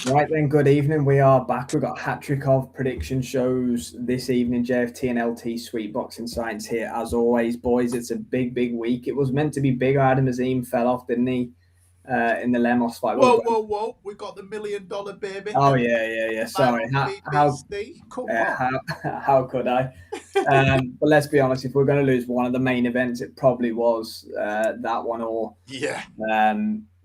Right then, good evening. We are back. We've got a hat trick of prediction shows this evening. JFT and LT Sweet Boxing Science here. As always, boys, it's a big week. It was meant to be bigger. Adam Azim fell off, didn't he? In the Lemos fight. Whoa. We got the $1 million baby. Oh, yeah. Live Sorry. on BBC. Come on. How could I? But let's be honest, if we're going to lose one of the main events, it probably was that one or... Yeah.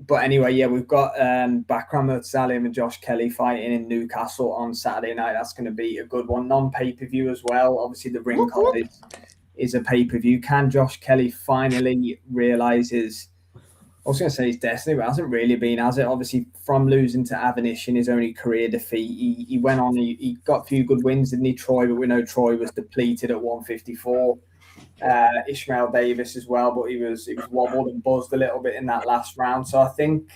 But anyway, yeah, we've got Bakhram Murtazaliev and Josh Kelly fighting in Newcastle on Saturday night. That's going to be a good one. Non-pay-per-view as well. Obviously, the ring card is a pay-per-view. Can Josh Kelly finally realise his... I was going to say his destiny, but it hasn't really been, has it? Obviously, from losing to Avanish in his only career defeat, he went on, he got a few good wins, didn't he, Troy? But we know Troy was depleted at 154. Ishmael Davis as well, but he was wobbled and buzzed a little bit in that last round. So I think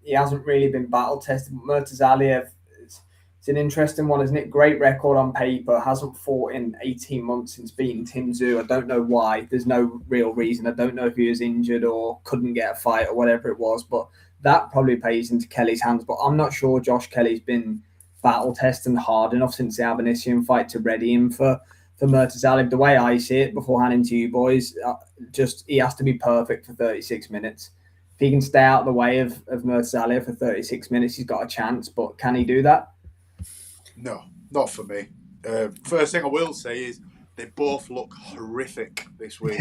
he hasn't really been battle tested. Murtazaliev, it's an interesting one, isn't it? Great record on paper. Hasn't fought in 18 months since beating Tim Tszyu. I don't know why. There's no real reason. I don't know if he was injured or couldn't get a fight or whatever it was, but that probably plays into Kelly's hands. But I'm not sure Josh Kelly's been battle testing hard enough since the Abanisian fight to ready him for Murtazaliev. The way I see it, before handing to you boys, just he has to be perfect for 36 minutes. If he can stay out of the way of Murtazaliev for 36 minutes, he's got a chance. But can he do that? No, not for me. First thing I will say is they both look horrific this week.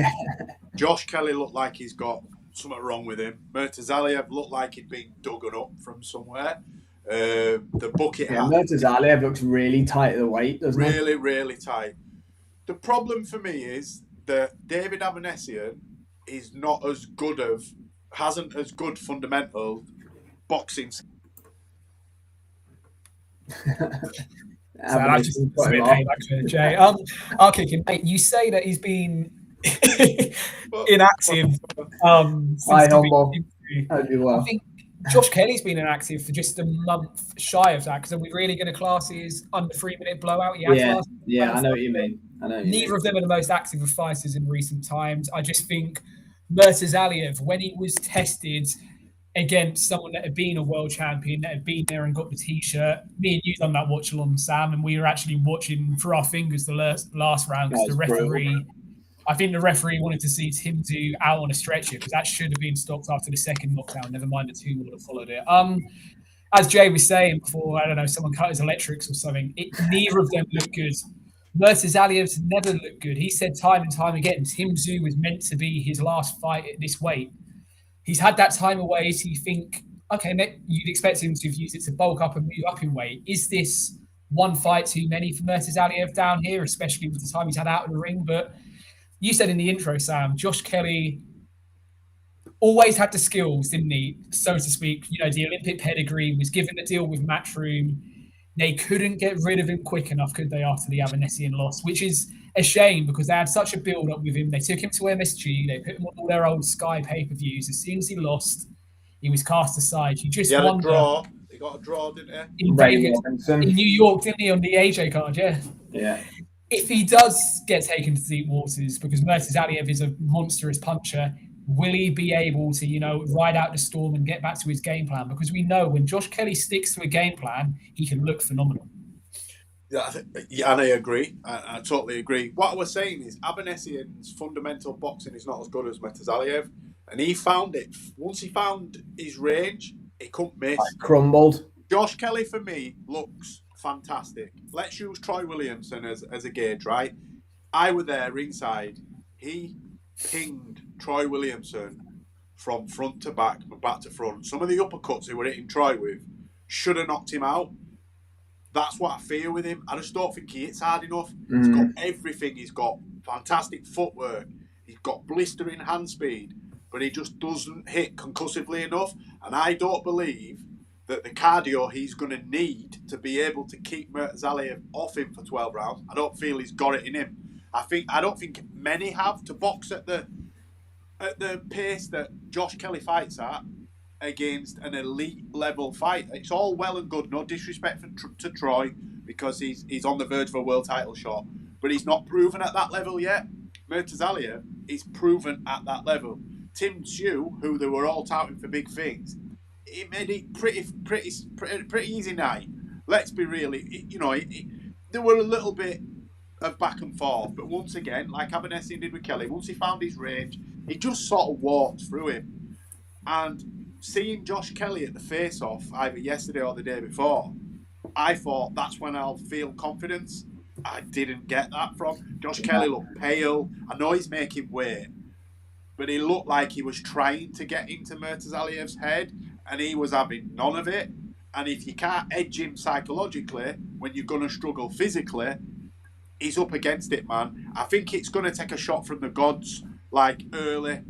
Josh Kelly looked like he's got something wrong with him. Murtazaliev looked like he'd been dug up from somewhere. The bucket hat. Murtazaliev looks really tight at the weight, doesn't he? Really tight. The problem for me is that David Avanesian is hasn't as good fundamental boxing. I just Jay. I'll kick him. Mate, you say that he's been inactive. I think Josh Kelly's been inactive for just a month shy of that. Because are we really going to class his under 3-minute blowout? I know what you mean. Neither of them are the most active of fighters in recent times. I just think Murtazaliev, when he was tested against someone that had been a world champion, that had been there and got the T-shirt. Me and you done that watch along, Sam, and we were actually watching through our fingers the last round because the referee, I think the referee wanted to see Tim Tszyu out on a stretcher because that should have been stopped after the second knockdown, never mind the two would have followed it. As Jay was saying before, I don't know, someone cut his electrics or something, neither of them looked good. Murtazaliev's never looked good. He said time and time again, Tim Tszyu was meant to be his last fight at this weight. He's had that time away, so you think, okay, you'd expect him to have used it to bulk up and move up in weight. Is this one fight too many for Murtazaliev down here, especially with the time he's had out of the ring? But you said in the intro, Sam, Josh Kelly always had the skills, didn't he, so to speak? You know, the Olympic pedigree, was given the deal with Matchroom. They couldn't get rid of him quick enough, could they, after the Avanesian loss, which is a shame because they had such a build-up with him. They took him to MSG. They put him on all their old Sky pay-per-views. As soon as he lost, he was cast aside. You just wonder... He got a draw, didn't he? In New York, didn't he, on the AJ card, Yeah. If he does get taken to deep waters, because Murtazaliev is a monstrous puncher, will he be able to, ride out the storm and get back to his game plan? Because we know when Josh Kelly sticks to a game plan, he can look phenomenal. Yeah, and I agree. I totally agree. What I was saying is Avanesian's fundamental boxing is not as good as Murtazaliev, and he found it. Once he found his range, he couldn't miss. Crumbled. Josh Kelly, for me, looks fantastic. Let's use Troy Williamson as a gauge, right? I were there ringside. He pinged Troy Williamson from front to back and back to front. Some of the uppercuts he were hitting Troy with should have knocked him out. That's what I fear with him. I just don't think he hits hard enough. He's got everything. He's got fantastic footwork. He's got blistering hand speed, but he just doesn't hit concussively enough. And I don't believe that the cardio he's going to need to be able to keep Murtazaliev off him for 12 rounds, I don't feel he's got it in him. I don't think many have to box at the pace that Josh Kelly fights at against an elite level fight. It's all well and good, no disrespect to Troy, because he's on the verge of a world title shot, but he's not proven at that level yet. Murtazaliev is proven at that level. Tim Tszyu, who they were all touting for big things, it made it pretty easy night. Let's be real. There were a little bit of back and forth, but once again, like Avanesian did with Kelly, once he found his range, he just sort of walked through him. And seeing Josh Kelly at the face-off either yesterday or the day before, I thought that's when I'll feel confidence. I didn't get that from Josh Kelly. Looked pale. I know he's making weight, but he looked like he was trying to get into Murtazaliev's head, and he was having none of it. And if you can't edge him psychologically when you're going to struggle physically, he's up against it, man. I think it's going to take a shot from the gods, like early,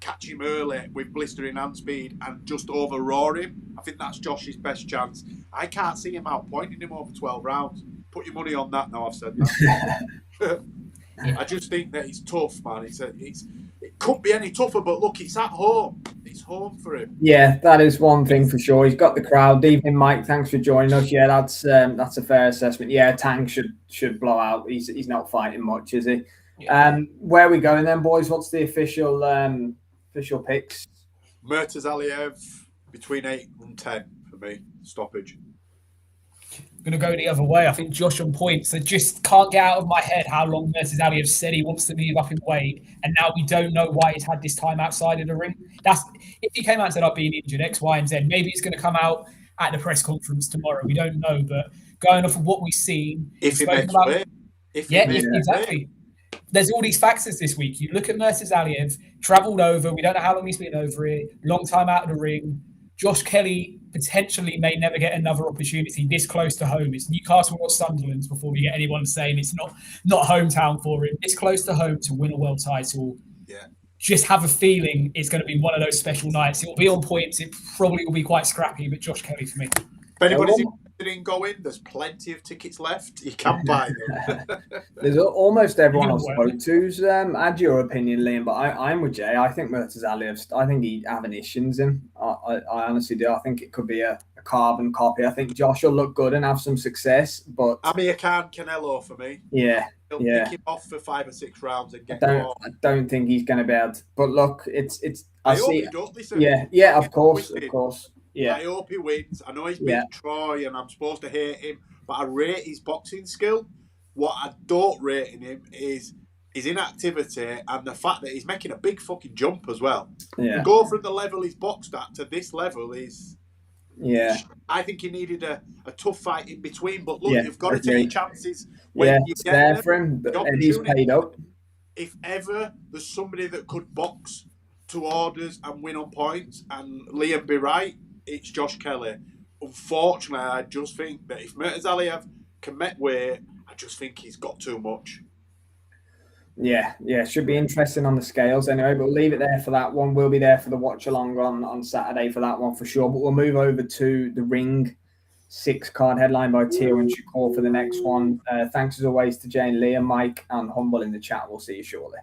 catch him early with blistering hand speed and just overroar him. I think that's Josh's best chance. I can't see him outpointing him over 12 rounds. Put your money on that now, I've said that. I just think that it's tough, man. It couldn't be any tougher, but look, it's at home. It's home for him. Yeah, that is one thing for sure. He's got the crowd. Evening, Mike. Thanks for joining us. Yeah, that's a fair assessment. Yeah, Tank should blow out. He's not fighting much, is he? Yeah. Where are we going then, boys? What's the official picks? Murtazaliev between 8 and 10 for me. Stoppage. I'm going to go the other way. I think Josh on points. I just can't get out of my head how long Murtazaliev said he wants to move up in weight, and now we don't know why he's had this time outside of the ring. If he came out and said, I've been injured, X, Y, and Z, maybe he's going to come out at the press conference tomorrow. We don't know, but going off of what we've seen... If he makes weight. Exactly. There's all these factors this week. You look at Murtazaliev, travelled over, we don't know how long he's been over here, long time out of the ring. Josh Kelly potentially may never get another opportunity this close to home. It's Newcastle or Sunderland's before we get anyone saying it's not hometown for him. This close to home to win a world title. Yeah. Just have a feeling it's going to be one of those special nights. It will be on points. It probably will be quite scrappy, but Josh Kelly for me. If anybody's interested in going, there's plenty of tickets left. You can buy them. There's almost everyone I've spoke to's had your opinion, Liam, but I'm with Jay. I think Murtazaliev, I think he Avenitions him. I honestly do. I think it could be a carbon copy. I think Josh will look good and have some success, but Amir Khan Canelo for me. Yeah. He'll pick him off for 5 or 6 rounds and get I don't think he's going to be able to. But look, it's. I hope he don't listen. Yeah, of course. Yeah. I hope he wins. I know he's beat Troy, and I'm supposed to hate him, but I rate his boxing skill. What I don't rate in him is his inactivity and the fact that he's making a big fucking jump as well. Yeah. To go from the level he's boxed at to this level is. Yeah. I think he needed a tough fight in between, but look, you've got to take your chances when you it's get there them, for him, and he's paid up. If ever there's somebody that could box to orders and win on points, and Liam be right, it's Josh Kelly. Unfortunately, I just think that if Murtazaliev can make weight, I just think he's got too much. Yeah, should be interesting on the scales anyway, but we'll leave it there for that one. We'll be there for the watch along on Saturday for that one for sure, but we'll move over to the Ring 6 card headline by Tio and Shakur for the next one. Thanks as always to Jane, Liam, Mike, and Humble in the chat. We'll see you shortly.